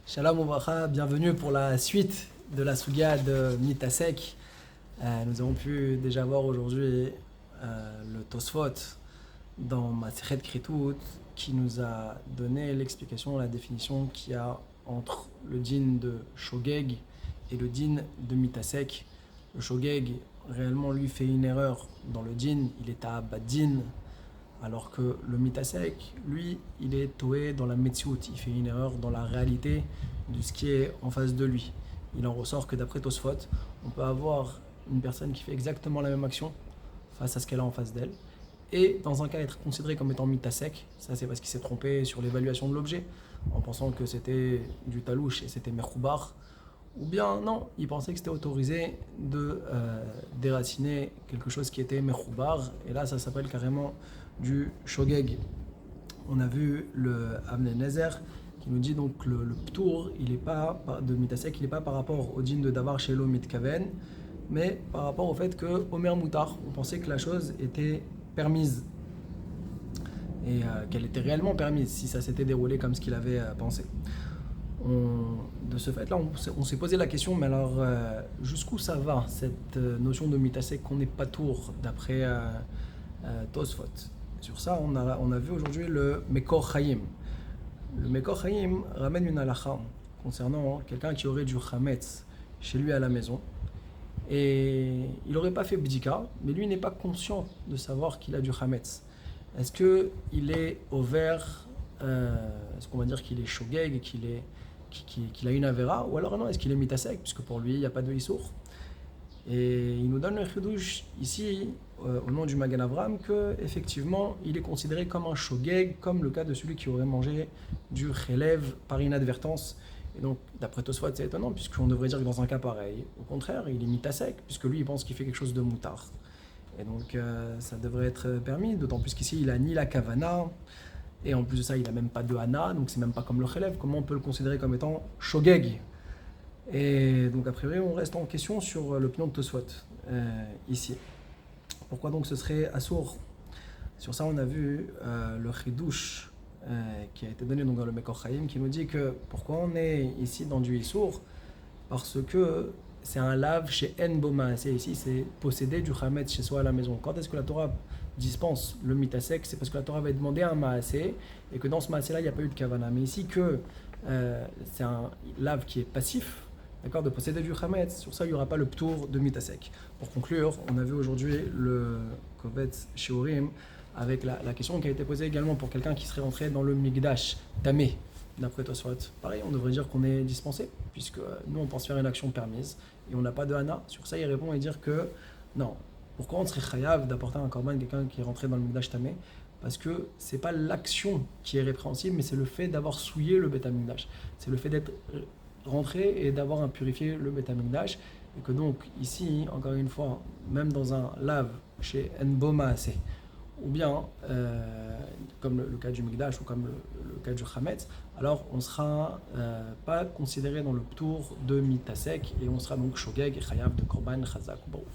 Shalom Ouvracha, bienvenue pour la suite de la Souga de Mitasek. Nous avons pu déjà voir aujourd'hui le Tosfot dans Masechet Kritout qui nous a donné l'explication, la définition qu'il y a entre le din de Shogeg et le din de Mitasek. Le Shogeg, réellement, lui fait une erreur dans le din, il est à Badin, alors que le Mitasek, lui, il est toé dans la Metsiout, il fait une erreur dans la réalité de ce qui est en face de lui. Il en ressort que d'après Tosfot, on peut avoir une personne qui fait exactement la même action face à ce qu'elle a en face d'elle, et dans un cas être considéré comme étant Mitasek, ça c'est parce qu'il s'est trompé sur l'évaluation de l'objet, en pensant que c'était du talouche et c'était Mechoubar, ou bien non, il pensait que c'était autorisé de déraciner quelque chose qui était Mechoubar, et là ça s'appelle carrément du Shogeg. On a vu le Avnei Nezer qui nous dit donc le Ptour, il n'est pas de Mitasek, il n'est pas par rapport au din de Davar Shelo Mitkaven, mais par rapport au fait que Omer Moutar, on pensait que la chose était permise et qu'elle était réellement permise si ça s'était déroulé comme ce qu'il avait pensé. De ce fait-là, on s'est posé la question, mais alors jusqu'où ça va cette notion de Mitasek qu'on n'est pas tour d'après Tosfot? Sur ça, on a vu aujourd'hui le Mekor Chaim. Le Mekor Chaim ramène une halakha concernant quelqu'un qui aurait du Chametz chez lui à la maison. Et il n'aurait pas fait bdika, mais lui n'est pas conscient de savoir qu'il a du Chametz. Est-ce qu'il est au vert, est-ce qu'on va dire qu'il est shogeg, qu'il a une avera, ou alors non, est-ce qu'il est mitasek, puisque pour lui il n'y a pas de issour. Et il nous donne le chidouche ici, au nom du Magen Avram, qu'effectivement il est considéré comme un shogeg, comme le cas de celui qui aurait mangé du chelev par inadvertance. Et donc, d'après Tosfot, c'est étonnant, puisqu'on devrait dire que dans un cas pareil, au contraire, il est mitasek, puisque lui il pense qu'il fait quelque chose de moutard. Et donc, ça devrait être permis, d'autant plus qu'ici il a ni la kavana, et en plus de ça, il n'a même pas de hana, donc c'est même pas comme le chelev. Comment on peut le considérer comme étant shogeg? Et donc, a priori, on reste en question sur l'opinion de Tosfot, ici. Pourquoi donc ce serait assour? Sur ça, on a vu le chidouche qui a été donné donc dans le Mekor Chaim, qui nous dit que pourquoi on est ici dans du issour? Parce que c'est un lave chez En Boma. C'est ici, c'est posséder du Chametz chez soi à la maison. Quand est-ce que la Torah dispense le mitasek? C'est parce que la Torah va demander un maasé et que dans ce maasé là il n'y a pas eu de kavana. Mais ici que c'est un lave qui est passif, d'accord, de posséder du Chametz, sur ça il n'y aura pas le ptour de mitasek. Pour conclure, on a vu aujourd'hui le Kovetz Shiurim avec la question qui a été posée également pour quelqu'un qui serait rentré dans le Migdash Tamé. D'après Tosfot, pareil, on devrait dire qu'on est dispensé, puisque nous on pense faire une action permise et on n'a pas de hana. Sur ça, il répond et dire que non. Pourquoi on serait chayav d'apporter un korban quelqu'un qui est rentré dans le Migdash Tamé? Parce que c'est pas l'action qui est répréhensible, mais c'est le fait d'avoir souillé le Beth Amikdash. C'est le fait d'être rentré et d'avoir impurifié le Beth Amikdash. Et que donc, ici, encore une fois, même dans un lave chez Enboma, c'est ou bien comme le cas du Migdash ou comme le cas du Chametz, alors on ne sera pas considéré dans le tour de Mitasek et on sera donc Shogeg et Chayav de Korban Chazak ou Baruch.